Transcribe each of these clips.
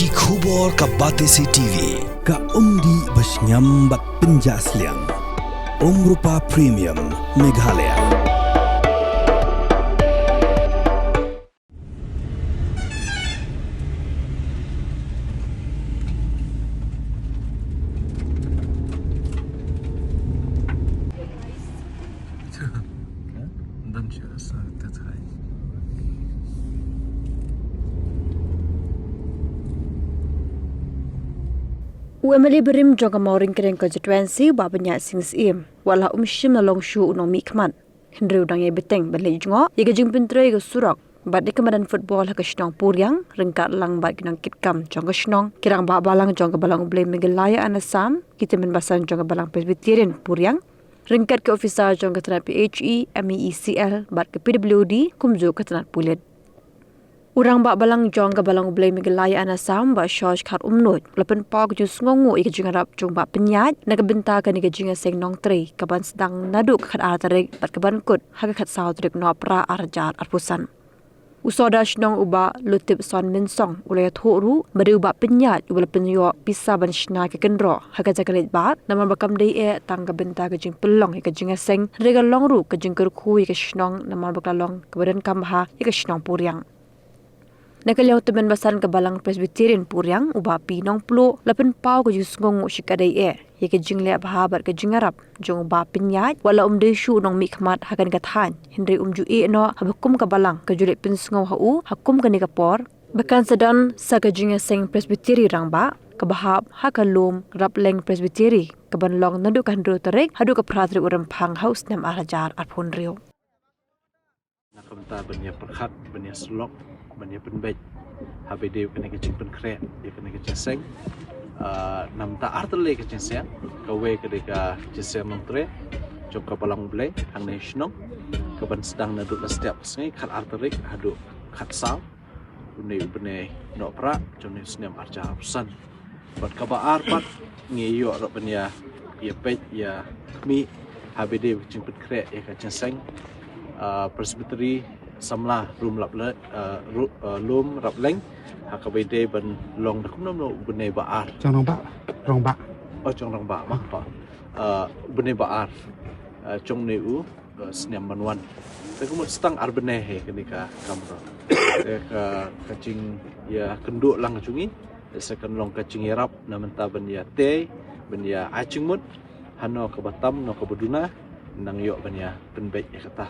Ki khubor ka Batesi TV ka umdi basnyam bak penjaslian Rupa Premium Meghalaya. Uemeli berim jangka mauring kereng konstituensi babanya sings im wala umshim na longshu unong mikman Henry udang ye beteng balai jongo ye gajing pintre ye surak bad kemadan football ha kashnong puryang rengkat lang bad kinang kitkam jangka shnong kirang ba balang jangka balang blame Meghalaya anasam kita basan jangka balang Presbyterian puryang rengkat ke ofisa jangka tanat PHE MECL bad ke PWD kumju ke tanat pulit Urang bak balang jong ke balang blay Meghalaya anasam bak George khat umnut lepen pak jus ngongu ika jing arab jong bak penyat na kebenta ka nika jing seng nong tri kaban sedang naduk khat tarik bat kaban kut haga khat saw trik no pra arjar arpusan usoda shnong uba lutip son min song ulay thoru bade uba penyat ubal penyo pisa ban shna ke kendro haga jakalit bat nama bakam dei e tang kebenta ka jing pelong ika jing seng rega long ru ka jing kerku ika shnong nama bakalong kebadan kamha ika shnong puryang Nakaliaw temen basan ke balang Presbyterian puryang uba pinong plo lapen pau ke jus ngongu shikadai ye ke jing le bahabat ke jing arab jong uba pinyat wala desu nong mikmat hakan kathan Henry ju no habukum ke balang ke julit pinsngo hau hakum ke nikapor bahkan sedan sa ke jing seng Presbyterian rangba ke bahab hakalum rapleng Presbyterian ke banlong nadukan dro tarik hadu ke pratri urempang haus nam arajar arpun rio Nakamta banya perkhat banya slok banya penbej habede kena kecing penkret dia kena kecing seng nam ta artle kecing seng kawe kedeka jesem montre jok balang blay hang national kaban sedang naduk setiap sengai khat arterik haduk khat sal bune no pra jone snem arja usan bat kaba arpat ngeyo ro banya ya pej ya mi habede kecing penkret ya kecing seng Presbytery samla room lum rapleng hakabede ban long dak nom no bune baar Chong rong ba chong rong ba mak pa bune baar chong ne u snem banwan te kumut stang arbene he kenika kamro te ka kacing ya kenduk lang chungi second long kacing yarap namenta ban ya te ban ya acingmut hano ke batam no ke beduna nang yo ban ya penbej ya kata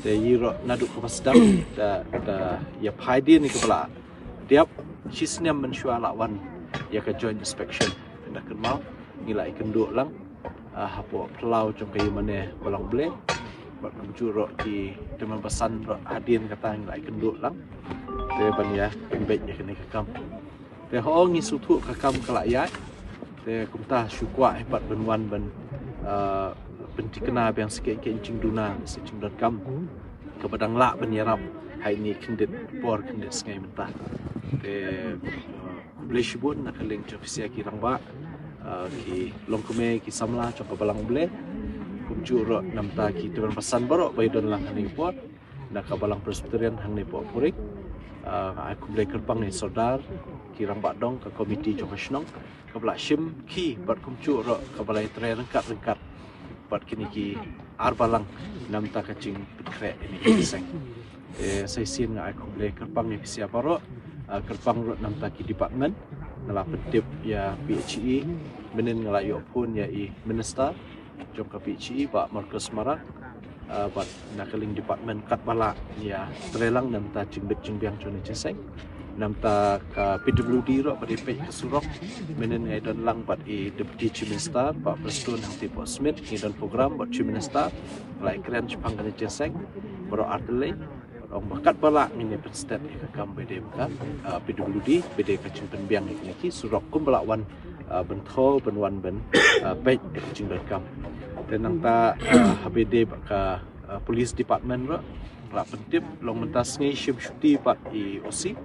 de yiro naduk ke pasdam da ya phaidi ni kepala diap sisnem mensyua lawan ya ke joint inspection ndak kenal ngilai kenduk lang hapo pelau jong kayu mane balang ble bat menjuro di teman pesan hadin kata ngilai kenduk lang de ban ya pembej ya kene kakam de ho ngi sutu kakam kelayat de kumta syukwa hebat benwan ben benti kena yang sikit ke incing duna secing.com kepadang lak penyerap hai ni kendit por kendit sengai mentah te boleh sebut nak link ofisia kirang ba ki longkume ki samla cok balang boleh kunjuro namta ki tuan pesan borok baidon lang ni por nak balang Presbyterian hang ni por purik aku boleh kerbang ni saudar kirang ba dong ke komiti jok snong ke belak sim ki bat kunjuro ke balai tre rengkat bat kini ki arbalang namta kacing pekrek ini seng saya sin nga aku boleh kerpang ni siapa ro kerpang ro namta ki department ngala pedip ya PHE benen ngala yo pun ya i minister jom ka PHE ba Marcus Marak bat nakaling department kat bala ya trelang namta jingbet jingbiang chone seng namta ka PWD ro pada pej kesurok menen ngai dan lang bat i deputy chief minister pak Preston Hati Port Smith ngai dan program bat chief minister lai keren Jepang kan jeseng bro artele orang bakat bala ngene penstet ka kam bede ka PWD bede ka chimpen biang ni ki surok kum bala wan bentho benwan ben pej ching.com dan namta HBD ka police department ro la pentip long mentas ngai ship shuti pat i OC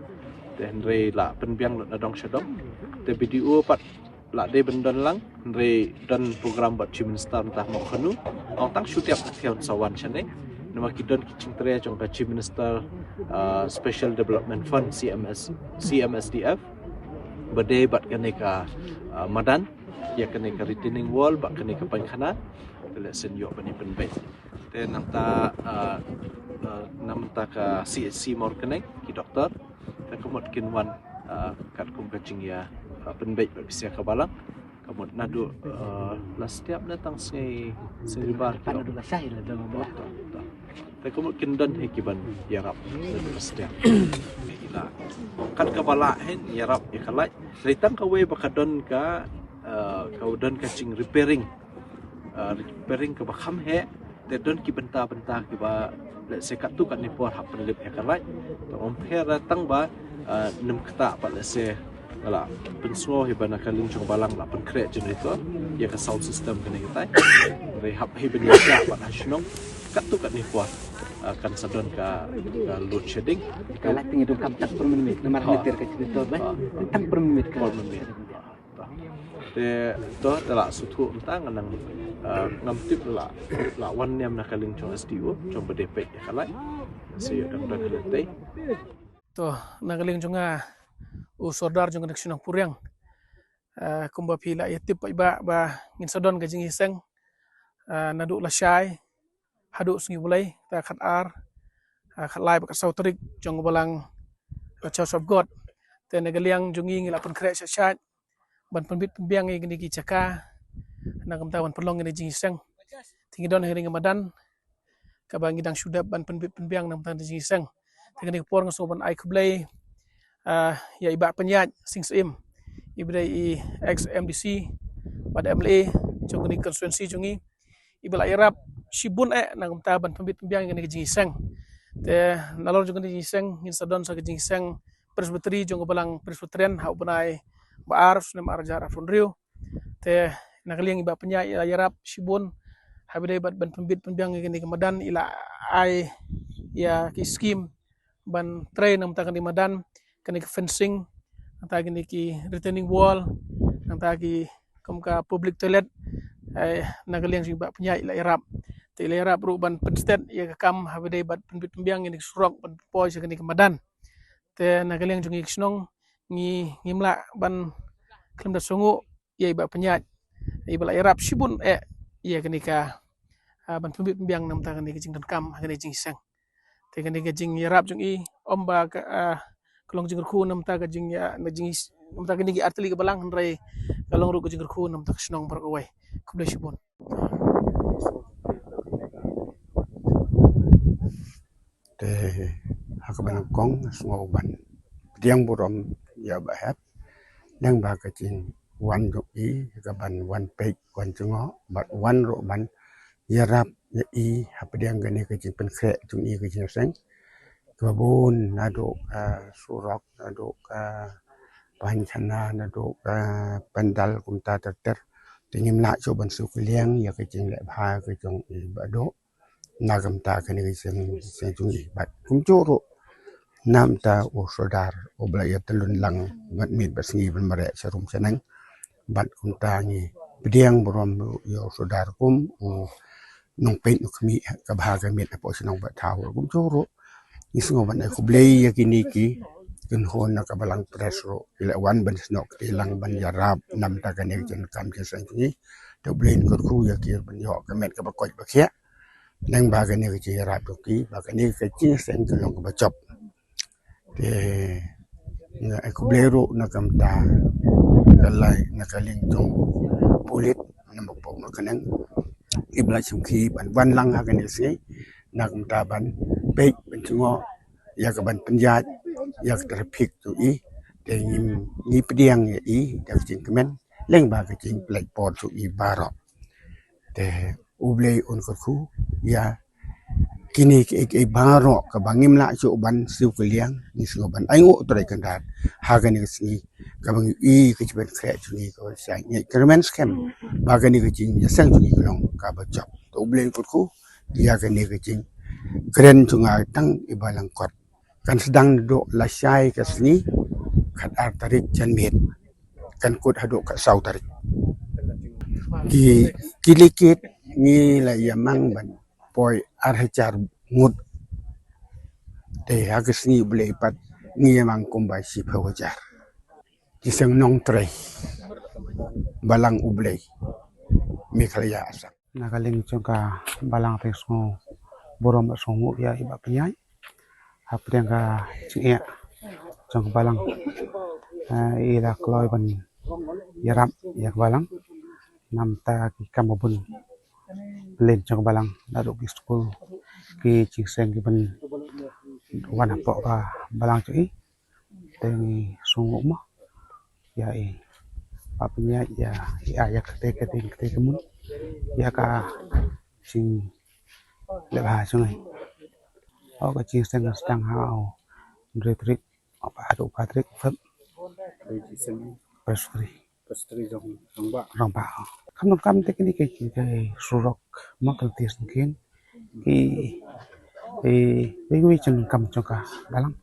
dan re la penbiang la dong shadong te video pat la de bendon lang re dan program bat chief minister entah mau khanu ong tang shutiap thiaun sawan chane nama kidon kicing tre chong ka chief minister special development fund CMSDF berdebat kenika madan ya kenika retaining wall bak kenika pankhana tele senyo bani penbet te namta namta ka CHC mor kenek ki doktor te kumot kinwan kat kum kacing ya penbet bisa kabalang kamot nadu la setiap datang seribar Pan ada syahir ada mabalah. te kumot kindan hekiban yarap setiap ila kan kabala hen yarap ikalai ritang kawe bakadon ka kaudon kacing repairing ke bakam he te don ki benta-benta ki ba le sekat tu kat ni por hap penlip he kalai to ompher datang ba nem kata ba le se ala pensuo he bana kaling chong balang la pen kre generator ya ka sound system kene kita re hap he ben ya ba nasional kat tu kat ni por akan sadon ka load shedding Kalau tinggi dum kam tak per minit, nomor meter ke cerita bah. Tak per minit ke. te to la sutu entang nang ngam tip la wan nyam nakaling chong SDO chong bedepek ya kalai se dang dang halate to nagaling junga usodar junga naksinang puryang kumba pila yatip iba ba ngin sadon gajing hiseng nadu la syai hadu sungi bulai ta khat ar khat lai ba sautrik jong balang church of god te nagaliang jungi ngila pun kre syat ban penbit pembiang ngini ki caka nagam tawan perlong ngini jing hiseng tingi don hering madan ka bangi dang syudap ban penbit pembiang nam tan jing hiseng tegani por ngoso ban ai kublai ya iba penyat sing sim ibrai i ex MDC pada MLA jongni konstituensi jongi ibala irap shibun nang taban pembit pembiang ngani jing iseng te nalor jongni jing iseng ngin sadon sa jing iseng presbyteri jong balang presbyterian hau banai baar sunem arjara funriu te nakaliang iba penyat ya irap shibun habidai ban pembit pembiang ngani kemadan ila ai ya ki scheme ban train nam takan di madan kani fencing nang tagi ni ki retaining wall nang tagi ka public toilet nagaliang sing ba penyai la irap te la irap ru ban penstet ya kam habidai bat penbit pembiang ni surok ban poi sa kani madan te nagaliang jung ikšnong ngimla ban klem da songo ya iba penyat ibala irap sibun ya kani ka ban penbit pembiang nam takan ni jing dan kam kani jing sang te kani jing irap jung i omba kalong jing khu nam ta jing ya na jing nam ta kani arteli ke balang rai kalong ru jing khu nam ta snong bar wai kublai sibun te hakaban kong sngo ban diang burom ya bahap nang ba ka jing wan ro i hakaban wan pe wan jungo bat wan ro ban yarap ya i hapdiang gani ka jing pen kre jung i ka jing seng Tuabun naduk surok naduk panchana naduk pandal kumta terter tingim la coban sukuliang ya kecing le bha ke jong i bado nagam ta kani seng jung i bat kum curu nam ta o sodar o blaya telun lang mat mit basngi ban mare serum seneng bat kum ta ngi bediang borom yo sodar kum o nong pen ukmi ka bha ka mit apo sinong ba taw kum curu isngo ban ko blay yakini ki kun hon na kabalang presro ila wan ban snok ilang ban yarab nam ta kan jen kam ke sang ni to blain ko khu yakir ban yo kamet ka bakoj bakhya nang ba kan ni ki yarab to ki ba kan ni ka chi sang kan long ba chop te na ko blero na kam ta kalai na kaling tong pulit na magpo na kanang ibla chimki ban wan lang ha kan ni si na kam ta ban pe ban chungo ya ka ban penjat ya traffic tu i te ni pediang ya i da jing kemen leng ba ka jing plek port tu i barok te ublei on ko khu ya kini ke barok ka bangim la chu ban siu ke liang ni su ban ai ngo to kan dat ha ka ni si ka bang i ke ben kre tu ni ko sa ni kemen scam ba ka ni ke jing ya sang tu ni long ka ba chap to ublei ko khu ya ka ni ke jing keren tungai tang ibalang kot kan sedang duduk lasai ke sini kat tarik janmit kan kut haduk kat sau tarik ki likit ni la yamang ban poi arhajar ngut te hages ni boleh pat ni yamang kumbai si phawajar Jiseng nong tray. Balang ublay. Meghalaya asak. Nagaling juga balang teso borom songu ya iba penyai. Hapriang ka cingia. Jong balang ila kloy ban yarap yak balang. Namta ki kamabun. Len jong balang naduk di school ki jiseng ki ban wan apok ka balang cui. Tengi sungu mah. Ya papanya ya ya kete kemun ya ka sing lebah sungai ka sing sedang hau retrik apa adu patrik fat pastri rong ba kam teknik ke surok makal tis mungkin ki wi chen kam choka balang